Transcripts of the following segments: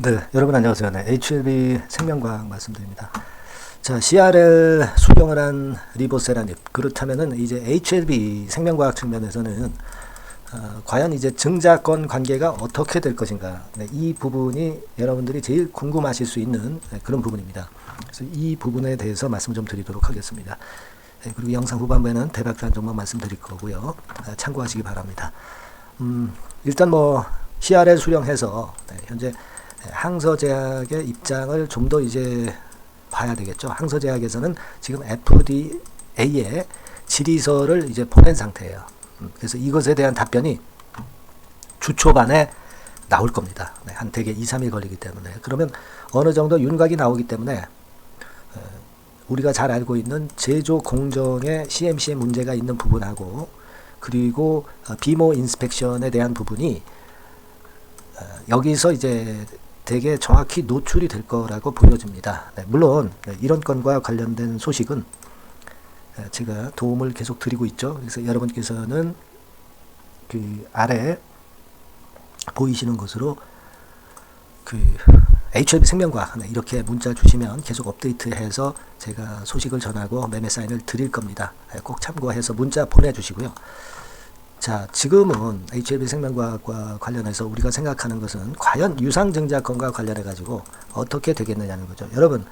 네, 여러분 안녕하세요. 네, HLB 생명과학 말씀드립니다. 자, CRL 수령을 한 리보세라닙. 그렇다면은 이제 HLB 생명과학 측면에서는 과연 이제 증자권 관계가 어떻게 될 것인가. 네, 이 부분이 여러분들이 제일 궁금하실 수 있는 그런 부분입니다. 그래서 이 부분에 대해서 말씀 좀 드리도록 하겠습니다. 네, 그리고 영상 후반부에는 대박plan 정보 말씀드릴 거고요. 참고하시기 바랍니다. 일단 뭐 CRL 수령해서 현재 항서제약의 입장을 좀 더 이제 봐야 되겠죠. 항서제약에서는 지금 FDA에 질의서를 이제 보낸 상태예요. 그래서 이것에 대한 답변이 주 초반에 나올 겁니다. 한 대개 2, 3일 걸리기 때문에. 그러면 어느 정도 윤곽이 나오기 때문에 우리가 잘 알고 있는 제조 공정의 CMC에 문제가 있는 부분하고 그리고 비모 인스펙션에 대한 부분이 여기서 이제 되게 정확히 노출이 될 거라고 보여집니다. 물론 이런 건과 관련된 소식은 제가 도움을 계속 드리고 있죠. 그래서 여러분께서는 그 아래 보이시는 것으로 그 HLB 생명과학 이렇게 문자 주시면 계속 업데이트해서 제가 소식을 전하고 매매 사인을 드릴 겁니다. 꼭 참고해서 문자 보내주시고요. 자, 지금은 HLB 생명과학과 관련해서 우리가 생각하는 것은 과연 유상증자권과 관련해 가지고 어떻게 되겠느냐는 거죠. 여러분,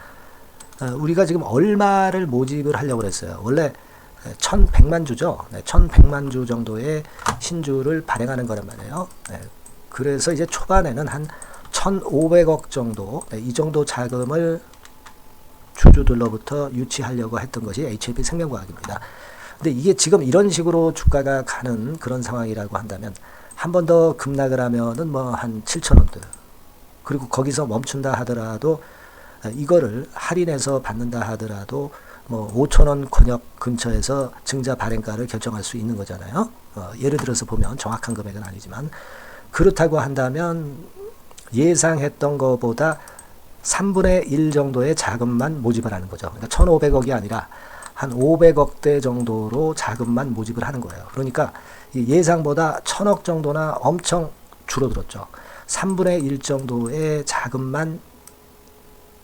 우리가 지금 얼마를 모집을 하려고 했어요. 원래 1100만 주죠. 1100만 주 정도의 신주를 발행하는 거란 말이에요. 그래서 이제 초반에는 한 1500억 정도, 이 정도 자금을 주주들로부터 유치하려고 했던 것이 HLB 생명과학입니다. 근데 이게 지금 이런 식으로 주가가 가는 그런 상황이라고 한다면 한 번 더 급락을 하면은 뭐 한 7,000원대. 그리고 거기서 멈춘다 하더라도 이거를 할인해서 받는다 하더라도 뭐 5,000원 권역 근처에서 증자 발행가를 결정할 수 있는 거잖아요. 예를 들어서 보면 정확한 금액은 아니지만 그렇다고 한다면 예상했던 것보다 3분의 1 정도의 자금만 모집을 하는 거죠. 그러니까 1,500억이 아니라 한 500억대 정도로 자금만 모집을 하는 거예요. 그러니까 예상보다 1,000억 정도나 엄청 줄어들었죠. 3분의 1 정도의 자금만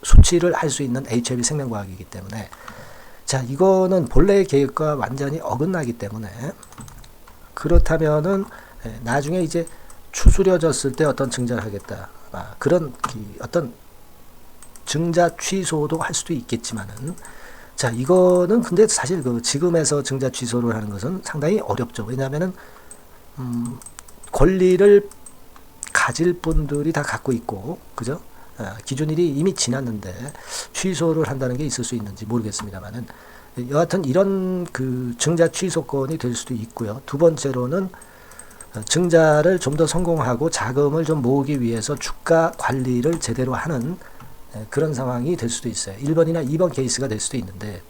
수치를 할 수 있는 HLB 생명과학이기 때문에 자, 이거는 본래의 계획과 완전히 어긋나기 때문에 그렇다면은 나중에 이제 추스려졌을 때 어떤 증자를 하겠다. 그런 어떤 증자 취소도 할 수도 있겠지만은 자, 이거는 근데 사실 그 지금에서 증자 취소를 하는 것은 상당히 어렵죠. 왜냐하면은 권리를 가질 분들이 다 갖고 있고, 그죠? 기준일이 이미 지났는데 취소를 한다는 게 있을 수 있는지 모르겠습니다만은 여하튼 이런 그 증자 취소권이 될 수도 있고요. 두 번째로는 증자를 좀 더 성공하고 자금을 좀 모으기 위해서 주가 관리를 제대로 하는 그런 상황이 될 수도 있어요. 1번이나 2번 케이스가 될 수도 있는데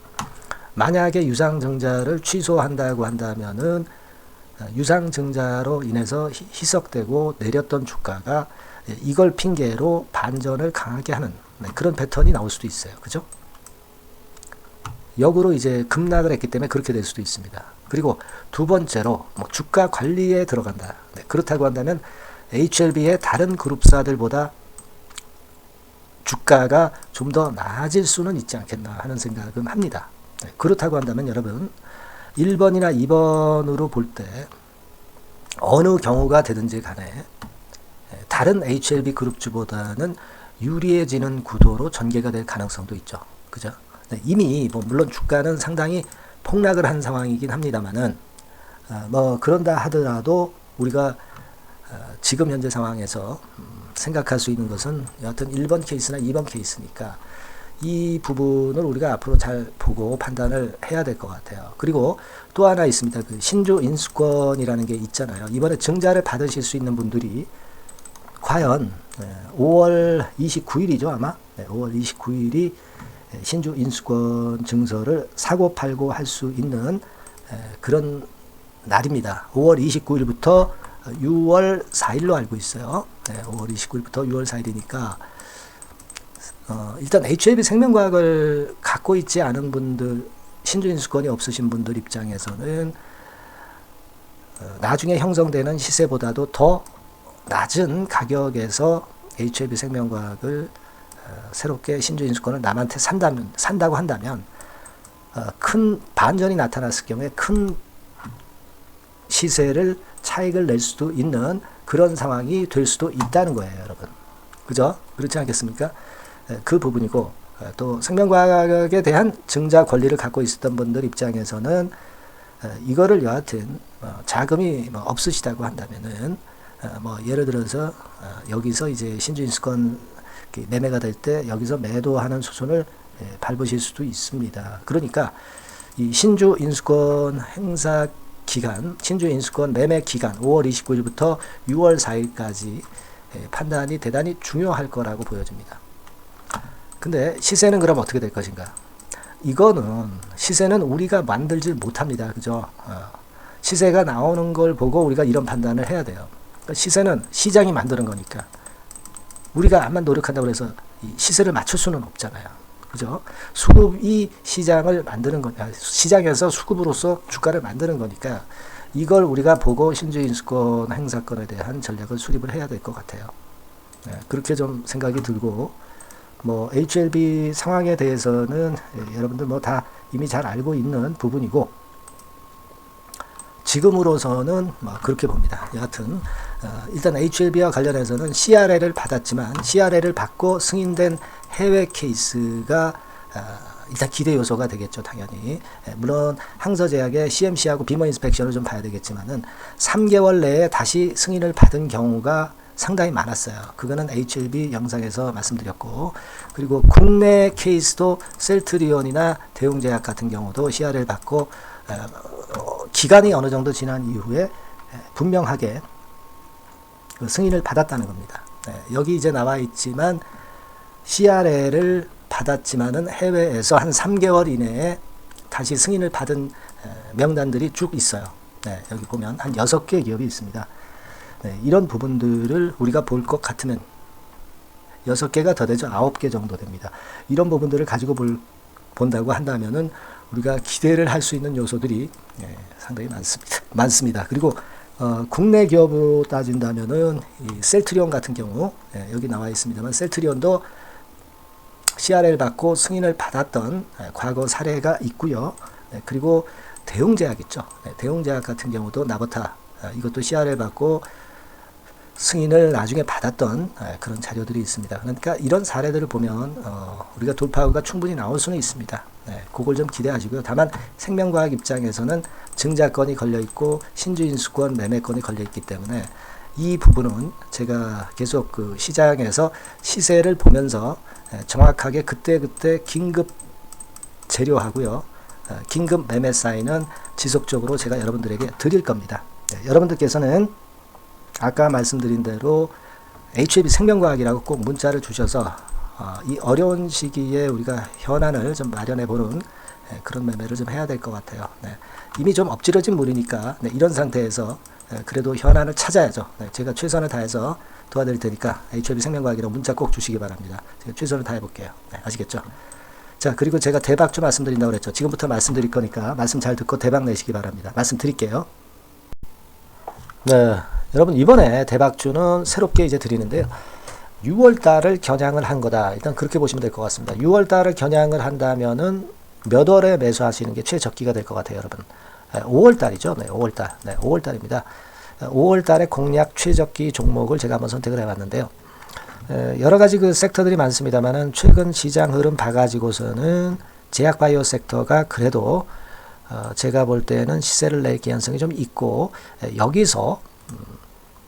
만약에 유상증자를 취소한다고 한다면은 유상증자로 인해서 희석되고 내렸던 주가가 이걸 핑계로 반전을 강하게 하는 그런 패턴이 나올 수도 있어요. 그죠? 역으로 이제 급락을 했기 때문에 그렇게 될 수도 있습니다. 그리고 두 번째로 뭐 주가 관리에 들어간다. 그렇다고 한다면 HLB의 다른 그룹사들보다 주가가 좀 더 나아질 수는 있지 않겠나 하는 생각은 합니다. 그렇다고 한다면 여러분 1번이나 2번으로 볼 때 어느 경우가 되든지 간에 다른 HLB 그룹주보다는 유리해지는 구도로 전개가 될 가능성도 있죠. 그죠? 이미 뭐 물론 주가는 상당히 폭락을 한 상황이긴 합니다만은 뭐 그런다 하더라도 우리가 지금 현재 상황에서 생각할 수 있는 것은 여하튼 1번 케이스나 2번 케이스니까 이 부분을 우리가 앞으로 잘 보고 판단을 해야 될 것 같아요. 그리고 또 하나 있습니다. 그 신주 인수권이라는 게 있잖아요. 이번에 증자를 받으실 수 있는 분들이 과연 5월 29일이죠 아마 5월 29일이 신주 인수권 증서를 사고 팔고 할 수 있는 그런 날입니다. 5월 29일부터 6월 4일로 알고 있어요. 5월 29일부터 6월 4일이니까 일단 HLB 생명과학을 갖고 있지 않은 분들, 신주인수권이 없으신 분들 입장에서는 나중에 형성되는 시세보다도 더 낮은 가격에서 HLB 생명과학을 새롭게 신주인수권을 남한테 산다고 한다면 큰 반전이 나타났을 경우에 큰 시세를 차익을 낼 수도 있는 그런 상황이 될 수도 있다는 거예요, 여러분. 그죠? 그렇지 않겠습니까? 그 부분이고, 또 생명과학에 대한 증자 권리를 갖고 있었던 분들 입장에서는 이거를 여하튼 자금이 없으시다고 한다면은 예를 들어서 여기서 이제 신주인수권 매매가 될 때 여기서 매도하는 소송을 밟으실 수도 있습니다. 그러니까 이 신주인수권 행사 기간, 신주인수권 매매 기간 5월 29일부터 6월 4일까지 판단이 대단히 중요할 거라고 보여집니다. 근데 시세는 그럼 어떻게 될 것인가? 이거는 시세는 우리가 만들지 못합니다. 그죠? 시세가 나오는 걸 보고 우리가 이런 판단을 해야 돼요. 그러니까 시세는 시장이 만드는 거니까 우리가 암만 노력한다고 해서 시세를 맞출 수는 없잖아요. 그죠? 수급이 시장을 만드는 거냐. 시장에서 수급으로서 주가를 만드는 거니까 이걸 우리가 보고 신주인수권 행사권에 대한 전략을 수립을 해야 될 것 같아요. 그렇게 좀 생각이 들고, HLB 상황에 대해서는 여러분들 다 이미 잘 알고 있는 부분이고, 지금으로서는 그렇게 봅니다. 여하튼 일단 HLB와 관련해서는 CRL을 받았지만 CRL을 받고 승인된 해외 케이스가 일단 기대 요소가 되겠죠, 당연히. 물론 항서제약의 CMC하고 비머 인스펙션을 좀 봐야 되겠지만은 3개월 내에 다시 승인을 받은 경우가 상당히 많았어요. 그거는 HLB 영상에서 말씀드렸고, 그리고 국내 케이스도 셀트리온이나 대웅제약 같은 경우도 CRL 받고 기간이 어느 정도 지난 이후에 분명하게 승인을 받았다는 겁니다. 여기 이제 나와 있지만 CRL을 받았지만은 해외에서 한 3개월 이내에 다시 승인을 받은 명단들이 쭉 있어요. 여기 보면 한 6개 기업이 있습니다. 이런 부분들을 우리가 볼 것 같으면 6개가 더 되죠. 9개 정도 됩니다. 이런 부분들을 가지고 본다고 한다면은 우리가 기대를 할 수 있는 요소들이 상당히 많습니다. 그리고 국내 기업으로 따진다면은 이 셀트리온 같은 경우 여기 나와 있습니다만 셀트리온도 CRL 받고 승인을 받았던 과거 사례가 있고요. 그리고 대웅제약 있죠. 대웅제약 같은 경우도 나보타 이것도 CRL 받고 승인을 나중에 받았던 그런 자료들이 있습니다. 그러니까 이런 사례들을 보면 우리가 돌파구가 충분히 나올 수는 있습니다. 그걸 좀 기대하시고요. 다만 생명과학 입장에서는 증자권이 걸려있고 신주인수권 매매권이 걸려있기 때문에 이 부분은 제가 계속 그 시장에서 시세를 보면서 정확하게 그때그때 긴급 재료하고요. 긴급 매매 사인은 지속적으로 제가 여러분들에게 드릴 겁니다. 여러분들께서는 아까 말씀드린 대로 HLB 생명과학이라고 꼭 문자를 주셔서 이 어려운 시기에 우리가 현안을 좀 마련해보는 그런 매매를 좀 해야 될 것 같아요. 이미 좀 엎질러진 물이니까 이런 상태에서 그래도 현안을 찾아야죠. 제가 최선을 다해서 도와드릴 테니까 HLB 생명과학이라고 문자 꼭 주시기 바랍니다. 제가 최선을 다해볼게요. 아시겠죠? 자, 그리고 제가 대박주 말씀드린다고 그랬죠. 지금부터 말씀드릴 거니까 말씀 잘 듣고 대박 내시기 바랍니다. 말씀드릴게요. 네, 여러분 이번에 대박주는 새롭게 이제 드리는데요. 6월달을 겨냥을 한 거다. 일단 그렇게 보시면 될 것 같습니다. 6월달을 겨냥을 한다면은 몇 월에 매수하시는 게 최적기가 될 것 같아요, 여러분. 5월달이죠. 네, 5월달. 네, 5월달입니다. 5월달의 공략 최적기 종목을 제가 한번 선택을 해봤는데요. 여러 가지 그 섹터들이 많습니다만은 최근 시장 흐름 봐가지고서는 제약바이오 섹터가 그래도 제가 볼 때는 시세를 낼 개연성이 좀 있고, 여기서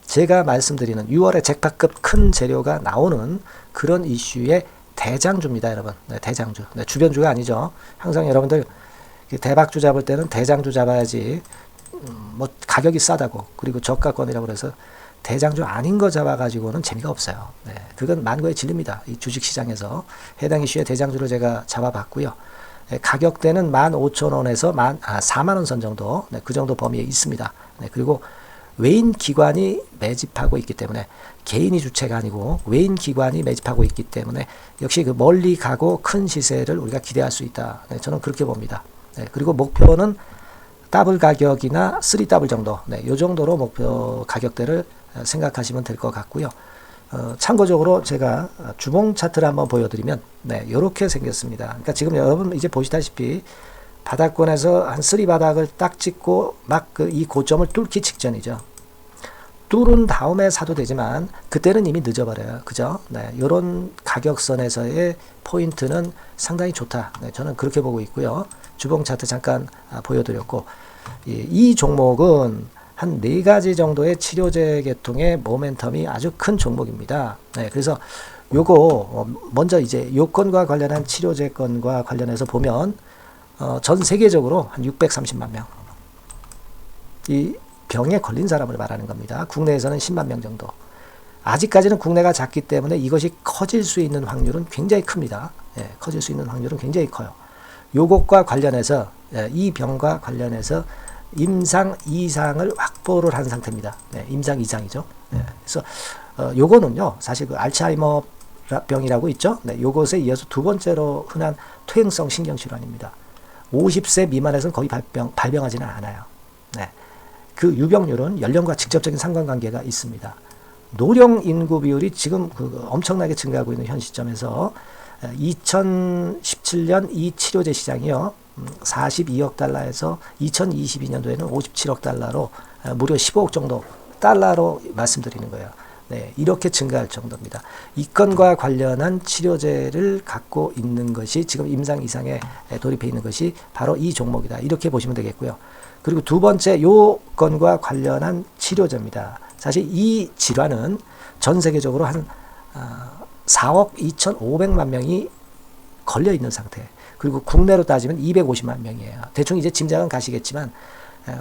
제가 말씀드리는 6월에 잭팟급 큰 재료가 나오는 그런 이슈의 대장주입니다, 여러분. 네, 대장주. 네, 주변주가 아니죠. 항상 여러분들 대박주 잡을 때는 대장주 잡아야지, 가격이 싸다고, 그리고 저가권이라고 그래서 대장주 아닌 거 잡아가지고는 재미가 없어요. 네, 그건 만고의 진리입니다. 이 주식시장에서 해당 이슈의 대장주를 제가 잡아봤고요. 가격대는 15,000원에서 4만원 선 정도, 그 정도 범위에 있습니다. 그리고 외인 기관이 매집하고 있기 때문에, 개인이 주체가 아니고 외인 기관이 매집하고 있기 때문에 역시 그 멀리 가고 큰 시세를 우리가 기대할 수 있다. 저는 그렇게 봅니다. 그리고 목표는 더블 가격이나 3더블 정도, 이 정도로 목표 가격대를 생각하시면 될 것 같고요. 참고적으로 제가 주봉 차트를 한번 보여드리면 네, 이렇게 생겼습니다. 그러니까 지금 여러분 이제 보시다시피 바닥권에서 한 3바닥을 딱 찍고 막 이 고점을 뚫기 직전이죠. 뚫은 다음에 사도 되지만 그때는 이미 늦어버려요. 그죠? 네, 이런 가격선에서의 포인트는 상당히 좋다. 네, 저는 그렇게 보고 있고요. 주봉 차트 잠깐 보여드렸고 이 종목은 한 4가지 정도의 치료제 계통의 모멘텀이 아주 큰 종목입니다. 네, 그래서 요거 먼저 이제 요건과 관련한 치료제 건과 관련해서 보면 전 세계적으로 한 630만 명. 이 병에 걸린 사람을 말하는 겁니다. 국내에서는 10만 명 정도. 아직까지는 국내가 작기 때문에 이것이 커질 수 있는 확률은 굉장히 큽니다. 예, 커질 수 있는 확률은 굉장히 커요. 요것과 관련해서 이 병과 관련해서 임상 2상을 확보를 한 상태입니다. 네, 임상 2상이죠. 네, 그래서 요거는요 사실 그 알츠하이머 병이라고 있죠. 네, 요것에 이어서 두 번째로 흔한 퇴행성 신경질환입니다. 50세 미만에서는 거의 발병하지는 않아요. 네, 그 유병률은 연령과 직접적인 상관관계가 있습니다. 노령 인구 비율이 지금 엄청나게 증가하고 있는 현 시점에서 2017년 이 치료제 시장이요 42억 달러에서 2022년도에는 57억 달러로 무려 15억 정도 달러로 말씀드리는 거예요. 네, 이렇게 증가할 정도입니다. 이 건과 관련한 치료제를 갖고 있는 것이 지금 임상 이상에 돌입해 있는 것이 바로 이 종목이다. 이렇게 보시면 되겠고요. 그리고 두 번째 요 건과 관련한 치료제입니다. 사실 이 질환은 전 세계적으로 한 4억 2,500만 명이 걸려 있는 상태. 그리고 국내로 따지면 250만 명이에요. 대충 이제 짐작은 가시겠지만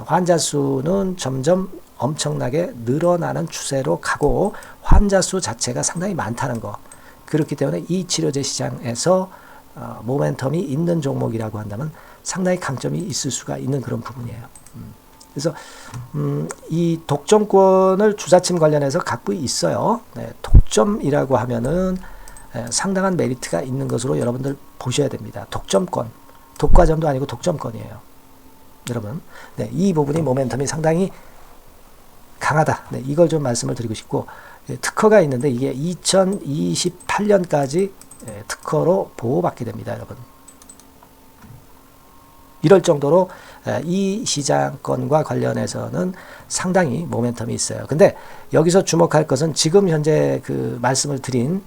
환자 수는 점점 엄청나게 늘어나는 추세로 가고 환자 수 자체가 상당히 많다는 거. 그렇기 때문에 이 치료제 시장에서 모멘텀이 있는 종목이라고 한다면 상당히 강점이 있을 수가 있는 그런 부분이에요. 그래서 이 독점권을 주사침 관련해서 갖고 있어요. 네, 독점이라고 하면은 상당한 메리트가 있는 것으로 여러분들 보셔야 됩니다. 독점권, 독과점도 아니고 독점권이에요. 여러분, 네, 이 부분이 모멘텀이 상당히 강하다. 네, 이걸 좀 말씀을 드리고 싶고 특허가 있는데 이게 2028년까지 특허로 보호받게 됩니다, 여러분. 이럴 정도로 이 시장권과 관련해서는 상당히 모멘텀이 있어요. 근데 여기서 주목할 것은 지금 현재 그 말씀을 드린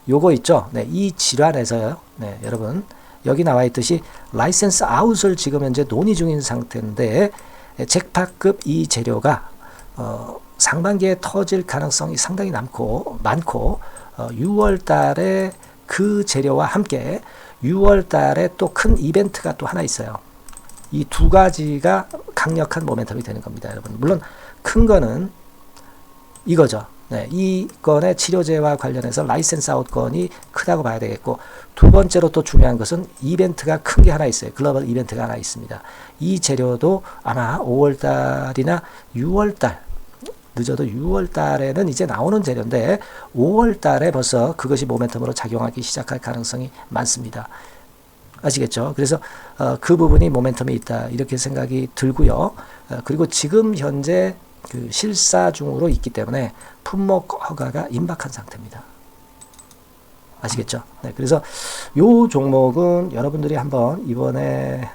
요거 있죠. 네, 이 질환에서요. 네, 여러분 여기 나와 있듯이 라이센스 아웃을 지금 현재 논의 중인 상태인데 잭팟급 이 재료가 상반기에 터질 가능성이 상당히 많고 6월 달에 그 재료와 함께 6월 달에 또 큰 이벤트가 또 하나 있어요. 이 두 가지가 강력한 모멘텀이 되는 겁니다, 여러분. 물론 큰 거는 이거죠. 네, 이 건의 치료제와 관련해서 라이센스 아웃 건이 크다고 봐야 되겠고 두 번째로 또 중요한 것은 이벤트가 큰 게 하나 있어요. 글로벌 이벤트가 하나 있습니다. 이 재료도 아마 5월 달이나 6월 달 늦어도 6월 달에는 이제 나오는 재료인데 5월 달에 벌써 그것이 모멘텀으로 작용하기 시작할 가능성이 많습니다. 아시겠죠? 그래서 그 부분이 모멘텀이 있다 이렇게 생각이 들고요. 그리고 지금 현재 그 실사 중으로 있기 때문에 품목 허가가 임박한 상태입니다. 아시겠죠? 네, 그래서 요 종목은 여러분들이 한번 이번에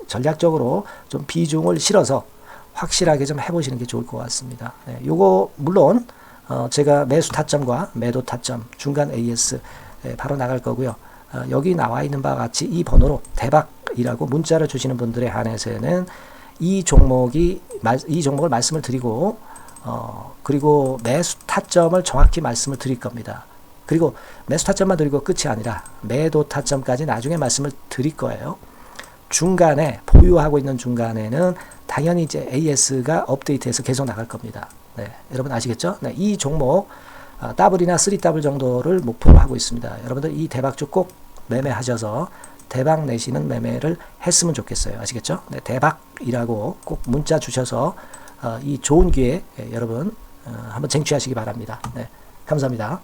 전략적으로 좀 비중을 실어서 확실하게 좀 해보시는 게 좋을 것 같습니다. 네, 요거 물론 제가 매수 타점과 매도 타점 중간 AS 바로 나갈 거고요. 여기 나와 있는 바와 같이 이 번호로 대박이라고 문자를 주시는 분들에 한해서는 이 종목을 말씀을 드리고 그리고 매수 타점을 정확히 말씀을 드릴 겁니다. 그리고 매수 타점만 드리고 끝이 아니라 매도 타점까지 나중에 말씀을 드릴 거예요. 중간에 보유하고 있는 중간에는 당연히 이제 AS가 업데이트해서 계속 나갈 겁니다. 네, 여러분 아시겠죠? 네, 이 종목 더블이나 3더블 정도를 목표로 하고 있습니다. 여러분들 이 대박주 꼭 매매하셔서 대박 내시는 매매를 했으면 좋겠어요. 아시겠죠? 네, 대박이라고 꼭 문자 주셔서 이 좋은 기회 여러분 한번 쟁취하시기 바랍니다. 네, 감사합니다.